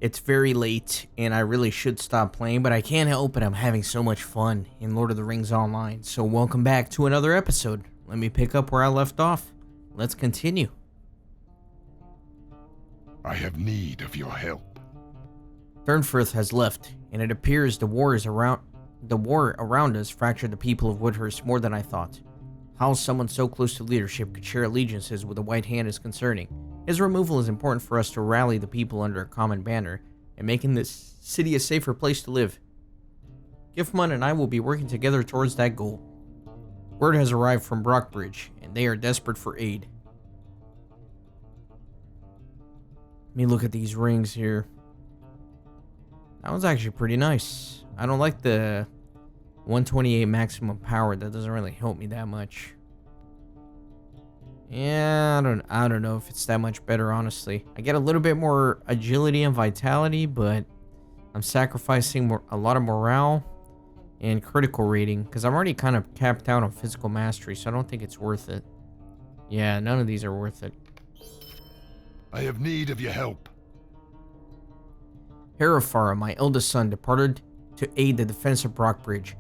It's very late, and I really should stop playing, but I can't help it. I'm having so much fun in Lord of the Rings Online. So welcome back to another episode. Let me pick up where I left off. Let's continue. I have need of your help. Thurnfirth has left, and it appears the war around us fractured the people of Woodhurst more than I thought. How someone so close to leadership could share allegiances with the White Hand is concerning. His removal is important for us to rally the people under a common banner and making this city a safer place to live. Giftmund and I will be working together towards that goal. Word has arrived from Brockbridge, and they are desperate for aid. Let me look at these rings here. That one's actually pretty nice. I don't like the 128 maximum power. That doesn't really help me that much. Yeah, I don't know if it's that much better, honestly. I get a little bit more agility and vitality, but I'm sacrificing a lot of morale and critical rating because I'm already kind of capped out on physical mastery, so I don't think it's worth it. Yeah, none of these are worth it. I have need of your help. Herefara, my eldest son, departed to aid the defense of Brockbridge,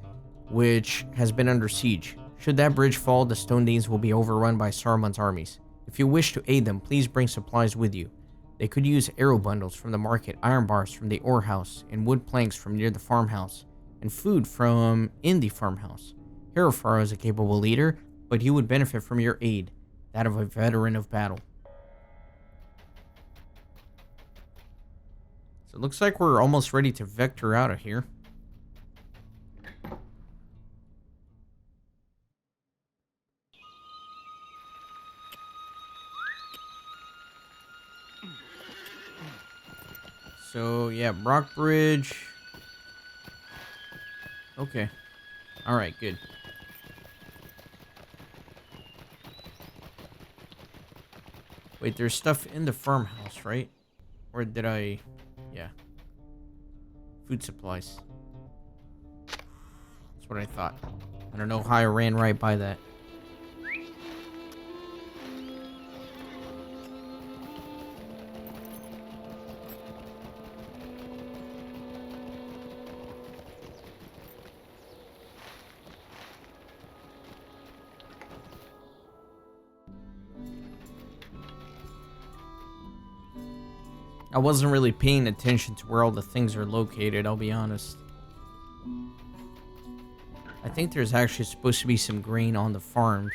which has been under siege. Should that bridge fall, the Stone Danes will be overrun by Saruman's armies. If you wish to aid them, please bring supplies with you. They could use arrow bundles from the market, iron bars from the ore house, and wood planks from near the farmhouse, and food from in the farmhouse. Herefara is a capable leader, but he would benefit from your aid, that of a veteran of battle. So it looks like we're almost ready to vector out of here. So, yeah, Brockbridge. Okay. Alright, good. Wait, there's stuff in the farmhouse, right? Or did I... Yeah. Food supplies. That's what I thought. I don't know how I ran right by that. I wasn't really paying attention to where all the things are located, I'll be honest. I think there's actually supposed to be some grain on the farm.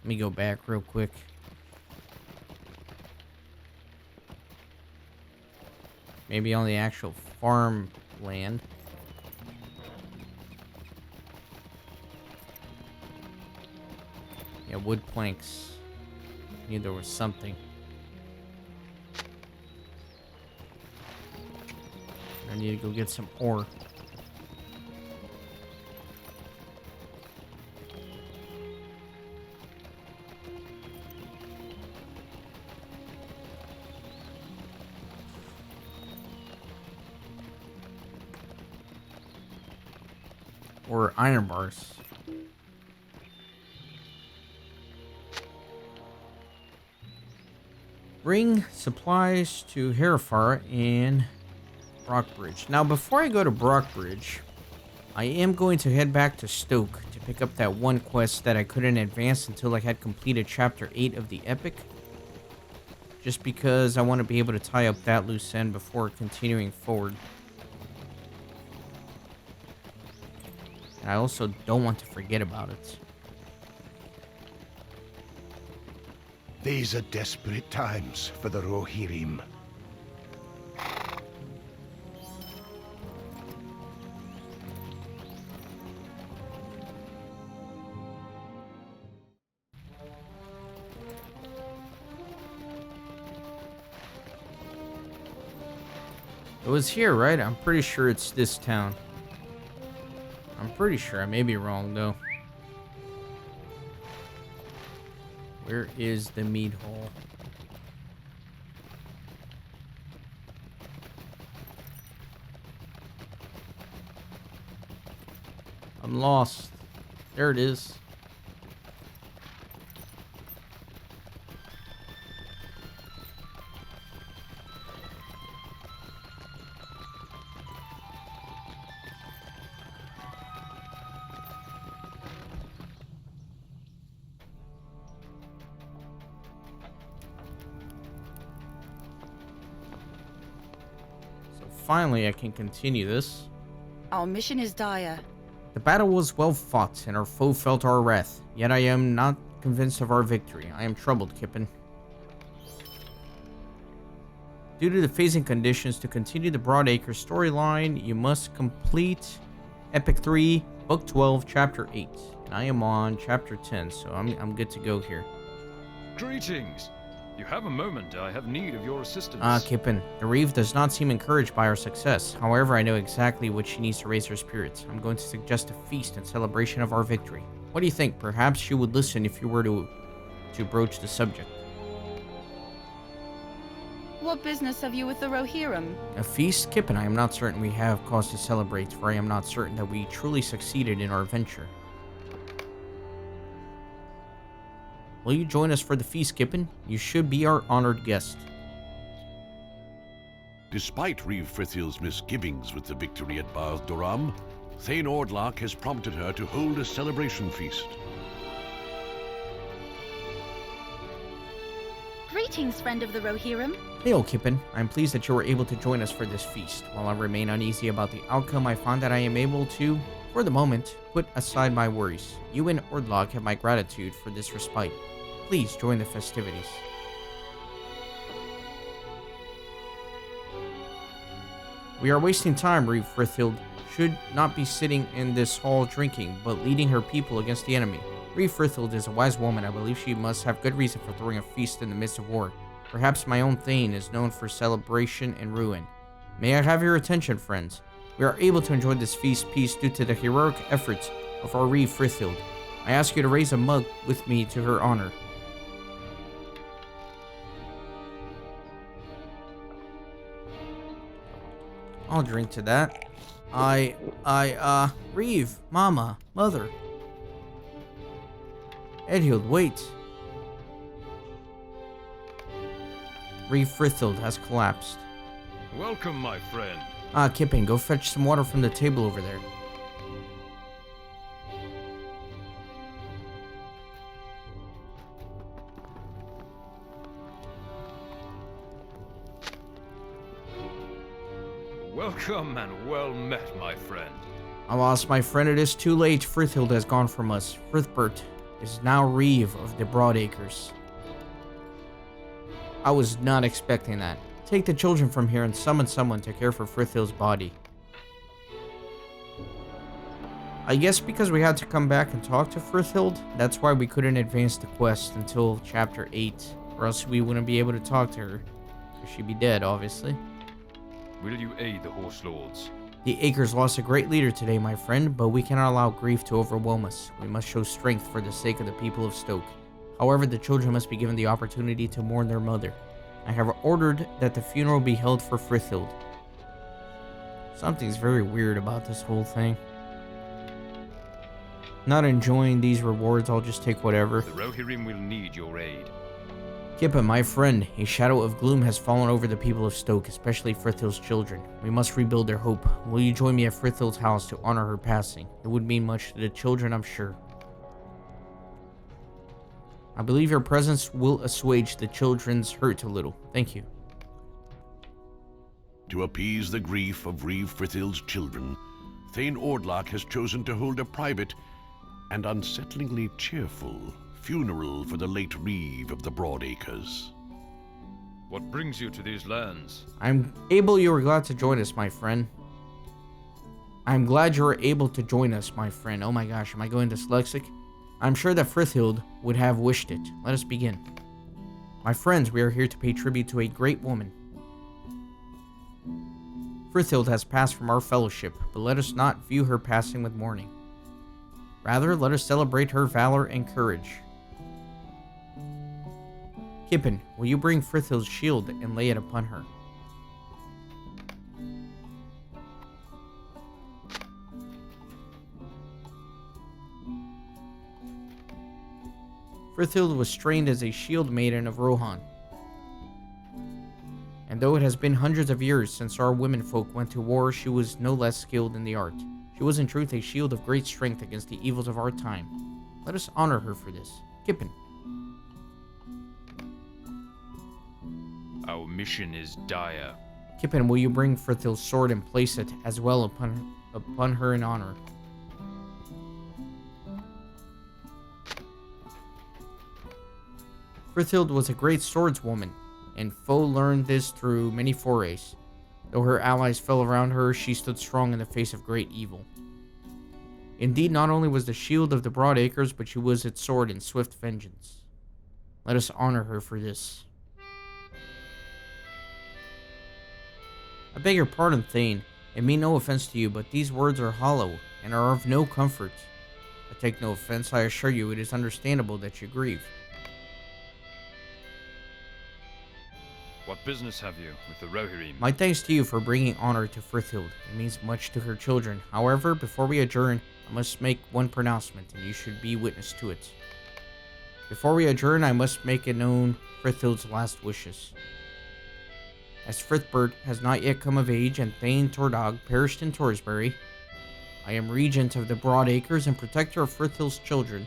Let me go back real quick. Maybe on the actual farm land. Yeah, wood planks. I knew there was something. I need to go get some ore. Or iron bars. Bring supplies to Herefara and Brockbridge. Now, before I go to Brockbridge, I am going to head back to Stoke to pick up that one quest that I couldn't advance until I had completed Chapter 8 of the Epic. Just because I want to be able to tie up that loose end before continuing forward. And I also don't want to forget about it. These are desperate times for the Rohirrim. It was here, right? I'm pretty sure it's this town. I'm pretty sure. I may be wrong, though. Where is the mead hall? I'm lost. There it is. finally I can continue this. Our mission is dire. The battle was well fought, and our foe felt our wrath. Yet I am not convinced of our victory. I am troubled, Kippen. Due to the phasing conditions, to continue the Broadacre storyline, you must complete Epic 3, Book 12, Chapter 8. And I am on Chapter 10, so I'm good to go here. Greetings. You have a moment. I have need of your assistance. Kippen, the Reeve does not seem encouraged by our success. However, I know exactly what she needs to raise her spirits. I'm going to suggest a feast in celebration of our victory. What do you think? Perhaps she would listen if you were to broach the subject. What business have you with the Rohirrim? A feast? Kippen, I am not certain we have cause to celebrate, for I am not certain that we truly succeeded in our venture. Will you join us for the feast, Kippen? You should be our honored guest. Despite Reeve Frithill's misgivings with the victory at Barth Doram, Thane Ordlac has prompted her to hold a celebration feast. Greetings, friend of the Rohirrim. Hail, Kippen. I am pleased that you were able to join us for this feast. While I remain uneasy about the outcome, I find that I am able to, for the moment, put aside my worries. You and Ordlac have my gratitude for this respite. Please join the festivities. We are wasting time, Reeve Frithild. Should not be sitting in this hall drinking, but leading her people against the enemy. Reeve Frithild is a wise woman. I believe she must have good reason for throwing a feast in the midst of war. Perhaps my own Thane is known for celebration and ruin. May I have your attention, friends? We are able to enjoy this feast peace due to the heroic efforts of our Reeve Frithild. I ask you to raise a mug with me to her honor. I'll drink to that. Reeve, Mama, Mother. Edhild, wait. Reeve Frithild has collapsed. Welcome, my friend. Kippen, go fetch some water from the table over there. Welcome and well met, my friend. Alas, my friend, it is too late. Frithild has gone from us. Frithbert is now Reeve of the Broadacres. I was not expecting that. Take the children from here and summon someone to care for Frithild's body. I guess because we had to come back and talk to Frithild, that's why we couldn't advance the quest until Chapter 8, or else we wouldn't be able to talk to her. She'd be dead, obviously. Will you aid the Horse Lords? The Acres lost a great leader today, my friend, but we cannot allow grief to overwhelm us. We must show strength for the sake of the people of Stoke. However, the children must be given the opportunity to mourn their mother. I have ordered that the funeral be held for Frithild. Something's very weird about this whole thing. Not enjoying these rewards, I'll just take whatever. The Rohirrim will need your aid. Kippen, my friend, a shadow of gloom has fallen over the people of Stoke, especially Frithild's children. We must rebuild their hope. Will you join me at Frithild's house to honor her passing? It would mean much to the children, I'm sure. I believe your presence will assuage the children's hurt a little. Thank you. To appease the grief of Reeve Frithild's children, Thane Ordlac has chosen to hold a private and unsettlingly cheerful funeral for the late Reeve of the Broadacres. What brings you to these lands? I'm able you were glad to join us, my friend. I'm glad you were able to join us, my friend. Oh my gosh, am I going dyslexic? I'm sure that Frithild would have wished it. Let us begin. My friends, we are here to pay tribute to a great woman. Frithild has passed from our fellowship, but let us not view her passing with mourning. Rather, let us celebrate her valor and courage. Kippen, will you bring Frithild's shield and lay it upon her? Frithild was trained as a shield maiden of Rohan. And though it has been hundreds of years since our womenfolk went to war, she was no less skilled in the art. She was in truth a shield of great strength against the evils of our time. Let us honor her for this. Kippen. Our mission is dire. Kippen, will you bring Frithild's sword and place it as well upon her in honor? Frithhild was a great swordswoman, and foe learned this through many forays. Though her allies fell around her, she stood strong in the face of great evil. Indeed, not only was the shield of the Broad Acres, but she was its sword in swift vengeance. Let us honor her for this. I beg your pardon, Thane. It mean no offense to you, but these words are hollow and are of no comfort. I take no offense. I assure you it is understandable that you grieve. What business have you with the Rohirrim? My thanks to you for bringing honor to Frithhild. It means much to her children. However, before we adjourn, I must make one pronouncement, and you should be witness to it. Before we adjourn, I must make it known Frithhild's last wishes. As Frithbert has not yet come of age, and Thane Tordog perished in Torsbury, I am regent of the Broad Acres and protector of Frithhild's children.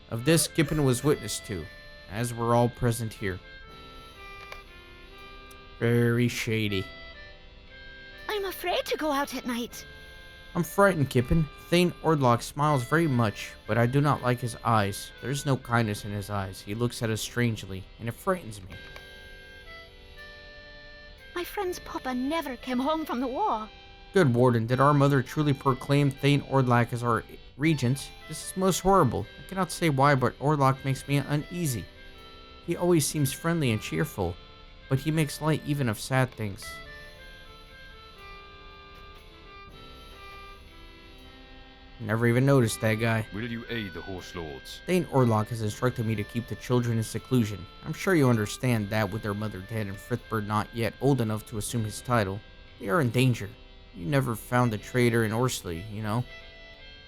Of this, Kippen was witness to, as were all present here. Very shady. I'm afraid to go out at night. I'm frightened, Kippen. Thane Ordlac smiles very much, but I do not like his eyes. There is no kindness in his eyes. He looks at us strangely, and it frightens me. My friend's papa never came home from the war. Good Warden, did our mother truly proclaim Thane Ordlac as our regent? This is most horrible. I cannot say why, but Ordlac makes me uneasy. He always seems friendly and cheerful, but he makes light even of sad things. Never even noticed that guy. Will you aid the Horse Lords? Thane Ordlac has instructed me to keep the children in seclusion. I'm sure you understand that with their mother dead and Frithbert not yet old enough to assume his title. They are in danger. You never found a traitor in Orsley, you know.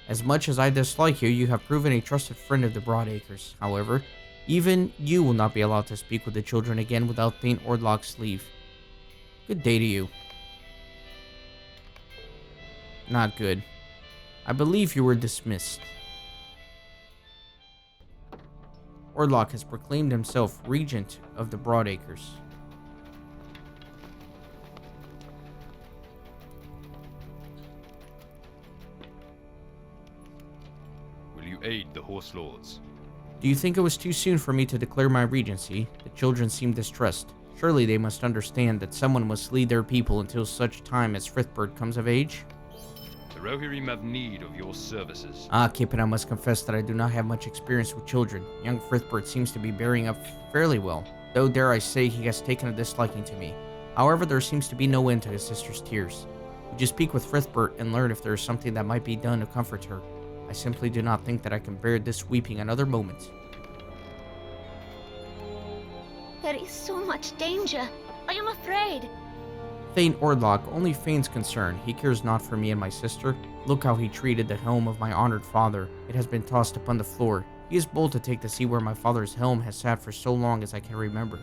As much as I dislike you, you have proven a trusted friend of the Broad Acres. However, even you will not be allowed to speak with the children again without Thane Ordlac's leave. Good day to you. Not good. I believe you were dismissed. Ordlac has proclaimed himself regent of the Broad Acres. Will you aid the Horse Lords? Do you think it was too soon for me to declare my regency? The children seem distressed. Surely they must understand that someone must lead their people until such time as Frithbert comes of age? The Rohirrim have need of your services. Kippen, I must confess that I do not have much experience with children. Young Frithbert seems to be bearing up fairly well, though dare I say he has taken a disliking to me. However, there seems to be no end to his sister's tears. Would you speak with Frithbert and learn if there is something that might be done to comfort her? I simply do not think that I can bear this weeping another moment. There is so much danger. I am afraid. Thane Ordlac only feigns concern. He cares not for me and my sister. Look how he treated the helm of my honored father. It has been tossed upon the floor. He is bold to take the sea where my father's helm has sat for so long as I can remember.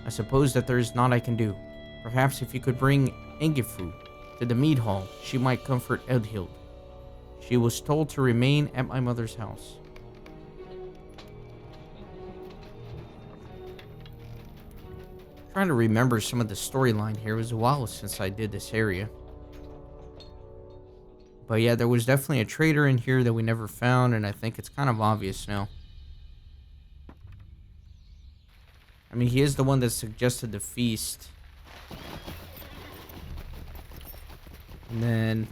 I suppose that there is naught I can do. Perhaps if you could bring Engifu to the mead hall, she might comfort Eldhild. She was told to remain at my mother's house. Trying to remember some of the storyline here. It was a while since I did this area. But yeah, there was definitely a traitor in here that we never found, and I think it's kind of obvious now. I mean, he is the one that suggested the feast. And then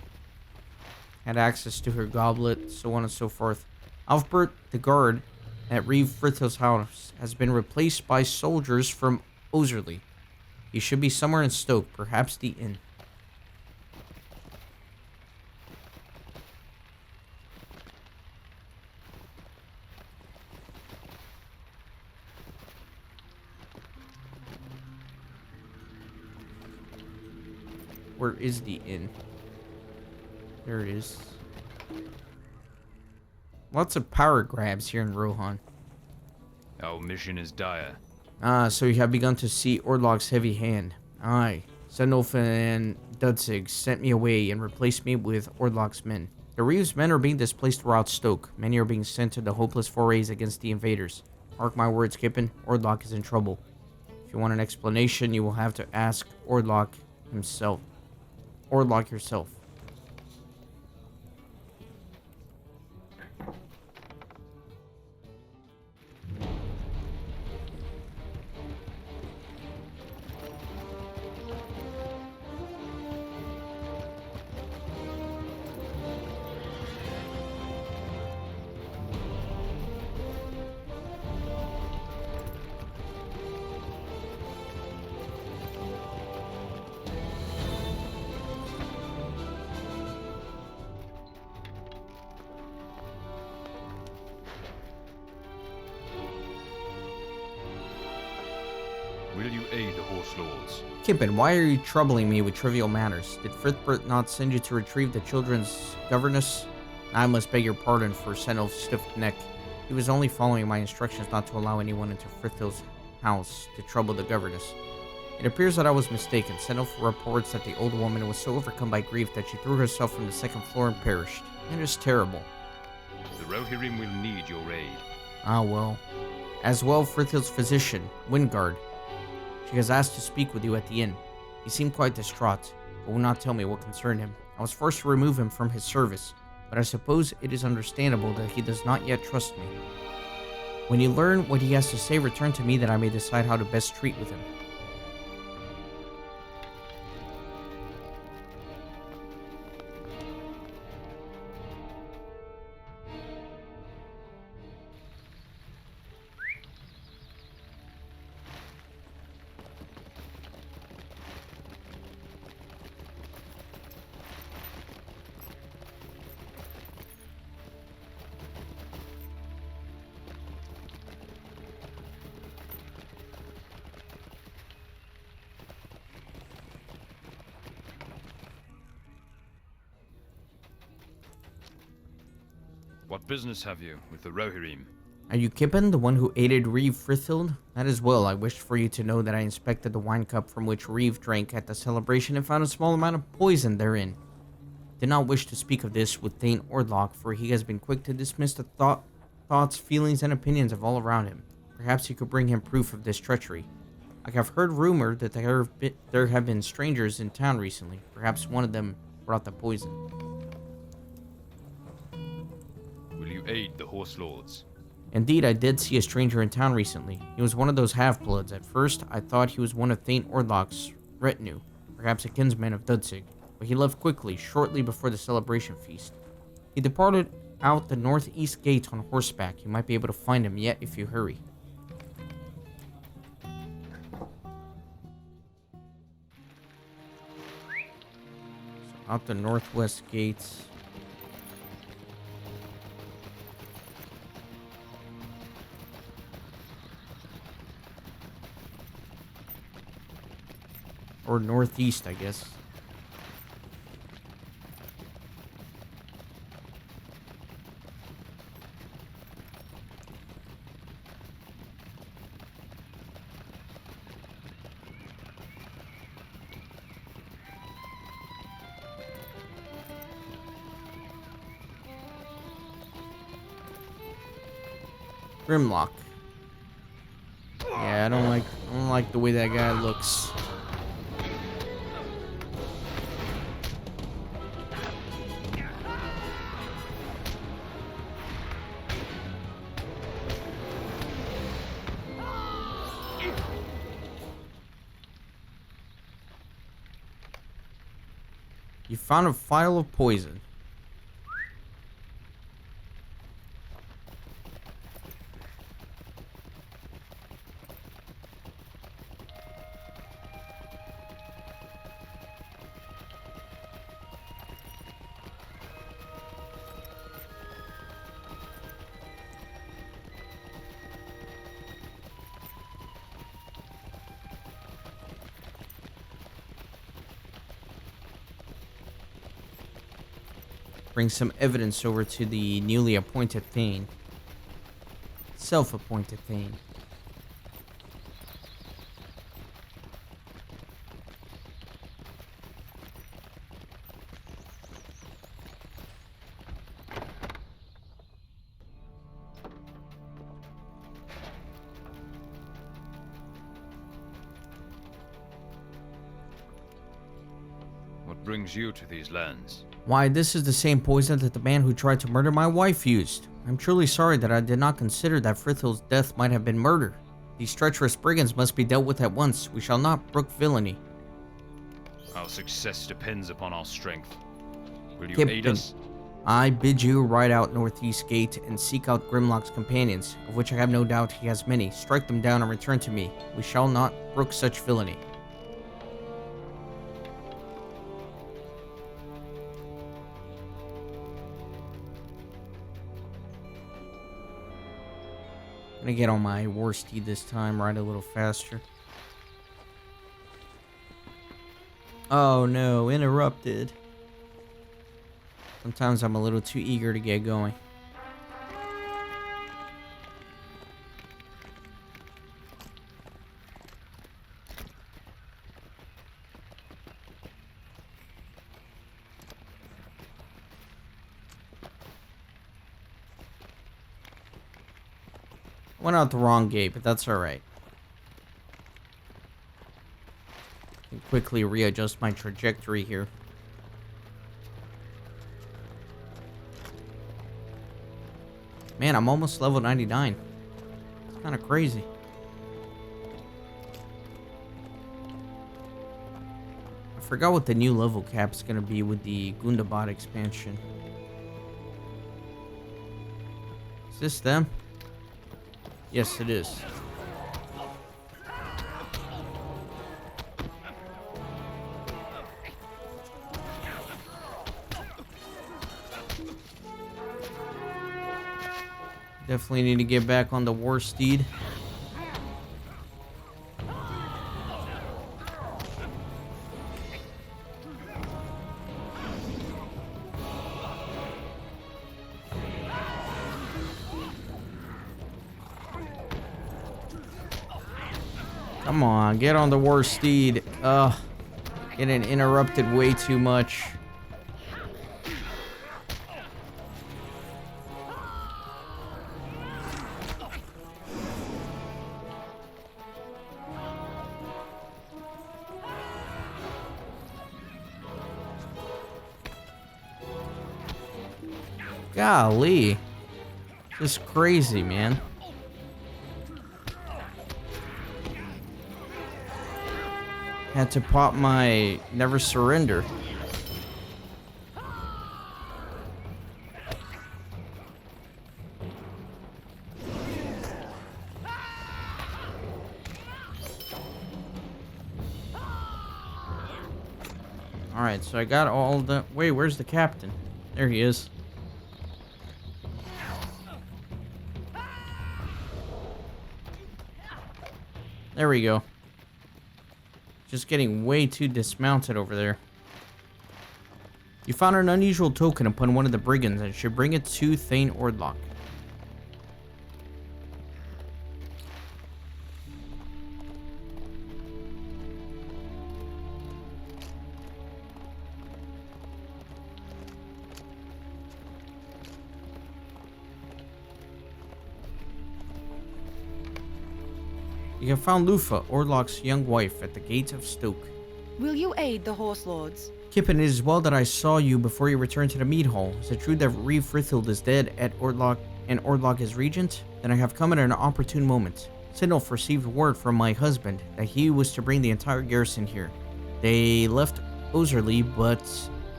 had access to her goblet, so on and so forth. Alfbert, the guard at Reeve Frithild's house, has been replaced by soldiers from Oserley. He should be somewhere in Stoke, perhaps the inn. Where is the inn? There it is. Lots of power grabs here in Rohan. Our mission is dire. So you have begun to see Ordlac's heavy hand. Aye. Sendolf and Dudsig sent me away and replaced me with Ordlac's men. The Reeves' men are being displaced throughout Stoke. Many are being sent to the hopeless forays against the invaders. Mark my words, Kippen, Ordlac is in trouble. If If you want an explanation, you will have to ask Ordlac himself. Ordlac yourself. Will you aid the Horse Lords? Kippen, why are you troubling me with trivial matters? Did Frithbert not send you to retrieve the children's governess? I must beg your pardon for Senel's stiff neck. He was only following my instructions not to allow anyone into Frithil's house to trouble the governess. It appears that I was mistaken. Senel reports that the old woman was so overcome by grief that she threw herself from the second floor and perished. It is terrible. The Rohirrim will need your aid. Ah, well. As well, Frithil's physician, Wingard. She has asked to speak with you at the inn. He seemed quite distraught, but will not tell me what concerned him. I was forced to remove him from his service, but I suppose it is understandable that he does not yet trust me. When you learn what he has to say, return to me that I may decide how to best treat with him. What business have you with the Rohirrim? Are you Kippen, the one who aided Reeve Frithhild? That is well. I wished for you to know that I inspected the wine cup from which Reeve drank at the celebration and found a small amount of poison therein. Did not wish to speak of this with Thane Ordlac, for he has been quick to dismiss the thoughts, feelings, and opinions of all around him. Perhaps you could bring him proof of this treachery. I have heard rumor that there have been strangers in town recently. Perhaps one of them brought the poison. Will you aid the Horse Lords? Indeed, I did see a stranger in town recently. He was one of those half-bloods. At first, I thought he was one of Thane Ordlac's retinue, perhaps a kinsman of Dudsig, but he left quickly, shortly before the celebration feast. He departed out the northeast gate on horseback. You might be able to find him yet if you hurry. So, out the northwest gates. Or northeast, I guess. Grimlock. Yeah, I don't like the way that guy looks. You found a phial of poison. Bring some evidence over to the newly appointed Thane. Self-appointed Thane. What brings you to these lands? Why, this is the same poison that the man who tried to murder my wife used. I'm truly sorry that I did not consider that Frithil's death might have been murder. These treacherous brigands must be dealt with at once. We shall not brook villainy. Our success depends upon our strength. Will you Kip, aid us? I bid you ride out Northeast Gate and seek out Grimlock's companions, of which I have no doubt he has many. Strike them down and return to me. We shall not brook such villainy. I'm gonna get on my war steed this time, ride a little faster. Oh no, interrupted. Sometimes I'm a little too eager to get going. Went out the wrong gate, but that's alright. Can quickly readjust my trajectory here. Man, I'm almost level 99. It's kind of crazy. I forgot what the new level cap's gonna be with the Gundabad expansion. Is this them? Yes, it is. Definitely need to get back on the war steed. Come on, get on the war steed. Getting interrupted way too much. Golly. This is crazy, man. Had to pop my never surrender. Alright, so I got all the... Wait, where's the captain? There he is. There we go. Just getting way too dismounted over there. You found an unusual token upon one of the brigands and should bring it to Thane Ordlac. You have found Lufa, Ordlac's young wife, at the gates of Stoke. Will you aid the horse lords? Kippen, it is well that I saw you before you returned to the mead hall. Is it true that Reeve Frithild is dead at Ordlac and Ordlac is regent? Then I have come at an opportune moment. Sindolf received word from my husband that he was to bring the entire garrison here. They left Ozerly,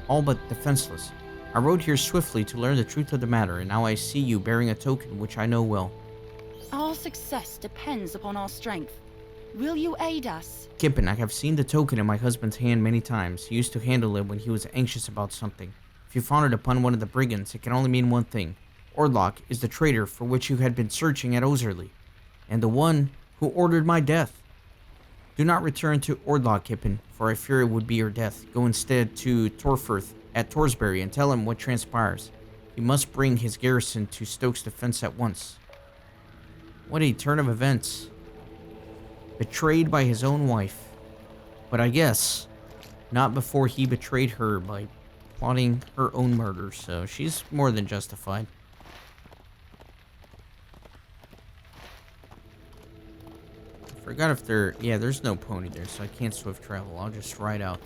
all but defenseless. I rode here swiftly to learn the truth of the matter, and now I see you bearing a token which I know well. Our success depends upon our strength. Will you aid us? Kippen, I have seen the token in my husband's hand many times. He used to handle it when he was anxious about something. If you found it upon one of the brigands, it can only mean one thing. Ordlac is the traitor for which you had been searching at Ozerly, and the one who ordered my death. Do not return to Ordlac, Kippen, for I fear it would be your death. Go instead to Torfirth at Torsbury and tell him what transpires. He must bring his garrison to Stoke's defense at once. What a turn of events. Betrayed by his own wife. But I guess not before he betrayed her by plotting her own murder, so she's more than justified. I forgot if there... Yeah, there's no pony there, so I can't swift travel. I'll just ride out.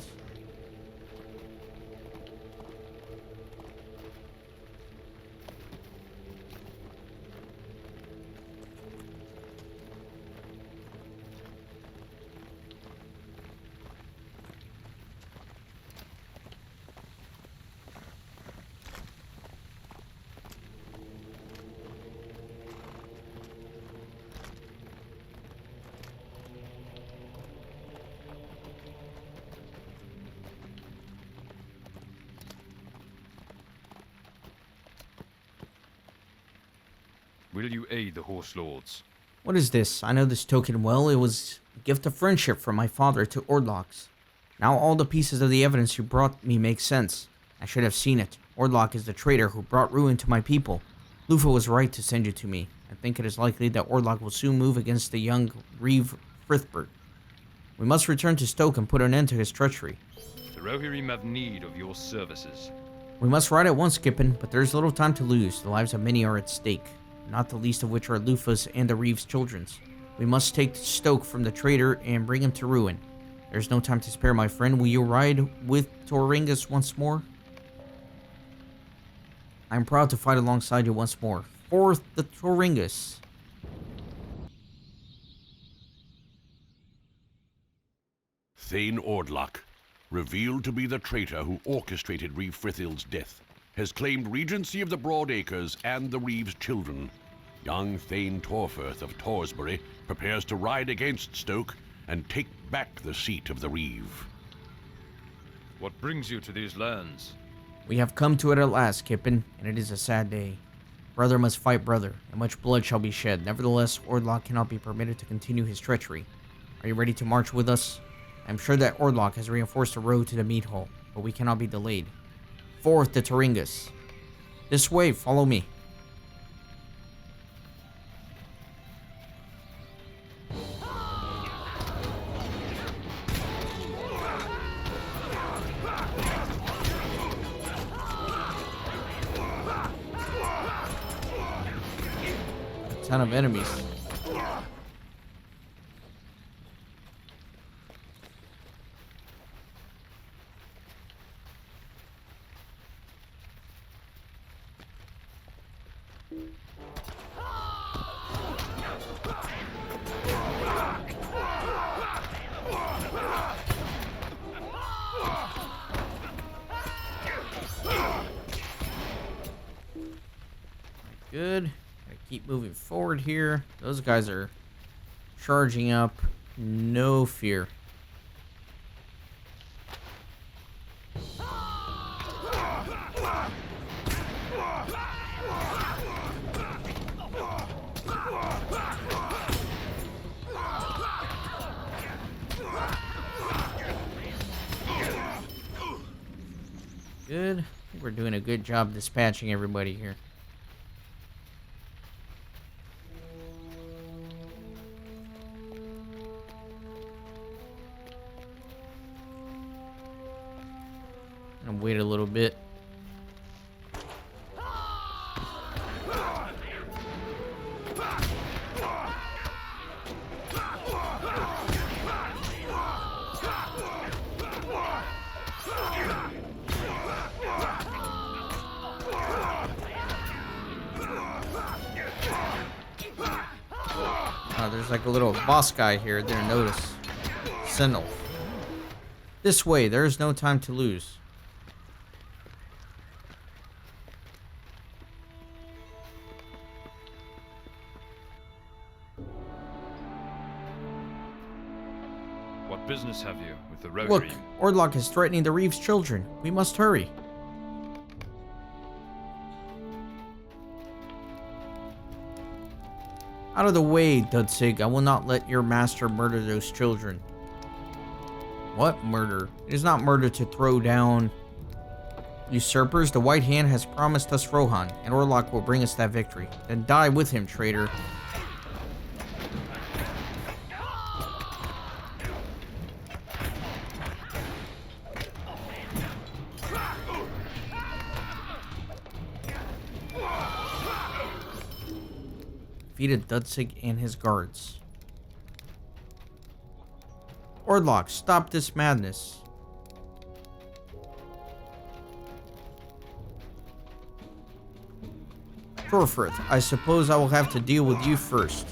Will you aid the Horse Lords? What is this? I know this token well. It was a gift of friendship from my father to Ordlac. Now all the pieces of the evidence you brought me make sense. I should have seen it. Ordlac is the traitor who brought ruin to my people. Lufa was right to send you to me. I think it is likely that Ordlac will soon move against the young Reeve Frithbert. We must return to Stoke and put an end to his treachery. The Rohirrim have need of your services. We must ride at once, Kippen, but there is little time to lose. The lives of many are at stake, not the least of which are Lufa's and the Reeve's children's. We must take Stoke from the traitor and bring him to ruin. There is no time to spare, my friend. Will you ride with Toringus once more? I am proud to fight alongside you once more. Forth the Toringus. Thane Ordlac, revealed to be the traitor who orchestrated Reeve Frithild's death, has claimed regency of the Broadacres and the Reeve's children. Young Thane Torforth of Torsbury prepares to ride against Stoke and take back the seat of the Reeve. What brings you to these lands? We have come to it at last, Kippen, and it is a sad day. Brother must fight brother, and much blood shall be shed. Nevertheless, Ordlac cannot be permitted to continue his treachery. Are you ready to march with us? I am sure that Ordlac has reinforced the road to the mead hall, but we cannot be delayed. Forth to Toringus. This way, follow me. A ton of enemies. Good. Gotta keep moving forward here. Those guys are charging up. No fear. Good. I think we're doing a good job dispatching everybody here. I'll wait a little bit. There's like a little boss guy here. Didn't notice. Sentinel. This way. There is no time to lose. What business have you with the Rohirrim? Look, Ordlac is threatening the Reeve's children. We must hurry. Out of the way, Dudsig. I will not let your master murder those children. What murder? It is not murder to throw down usurpers. The White Hand has promised us Rohan, and Ordlac will bring us that victory. Then die with him, traitor. Defeated Dudsig and his guards. Ordlac, stop this madness. Torforth, I suppose I will have to deal with you first.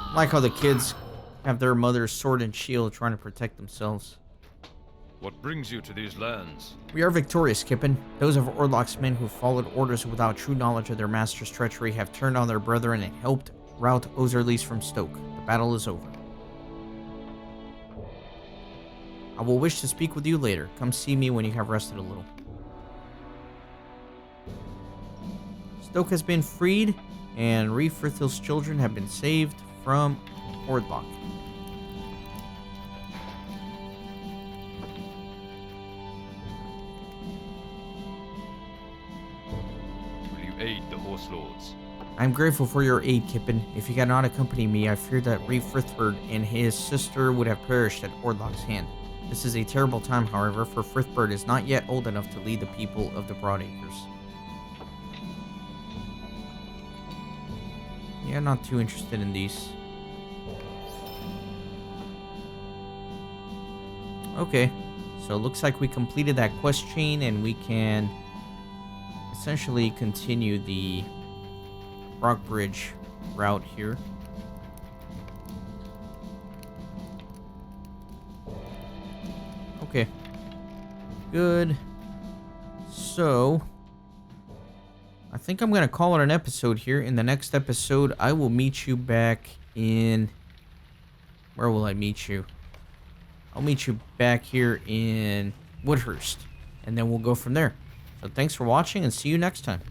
I like how the kids have their mother's sword and shield trying to protect themselves. What brings you to these lands? We are victorious, Kippen. Those of Ordlac's men who followed orders without true knowledge of their master's treachery have turned on their brethren and helped rout Ozerlis from Stoke. The battle is over. I will wish to speak with you later. Come see me when you have rested a little. Stoke has been freed, and Rhifrithil's children have been saved from Ordlac. Will you aid the Horse Lords? I am grateful for your aid, Kippen. If you cannot accompany me, I fear that Rhifrithberd and his sister would have perished at Ordlac's hand. This is a terrible time, however, for Frithberd is not yet old enough to lead the people of the Broadacres. Yeah, not too interested in these. Okay, so it looks like we completed that quest chain and we can essentially continue the Rockbridge route here. Okay, good. So I think I'm gonna call it an episode here. In the next episode, I will meet you back in... Where will I meet you? I'll meet you back here in Woodhurst, and then we'll go from there. So thanks for watching, and see you next time.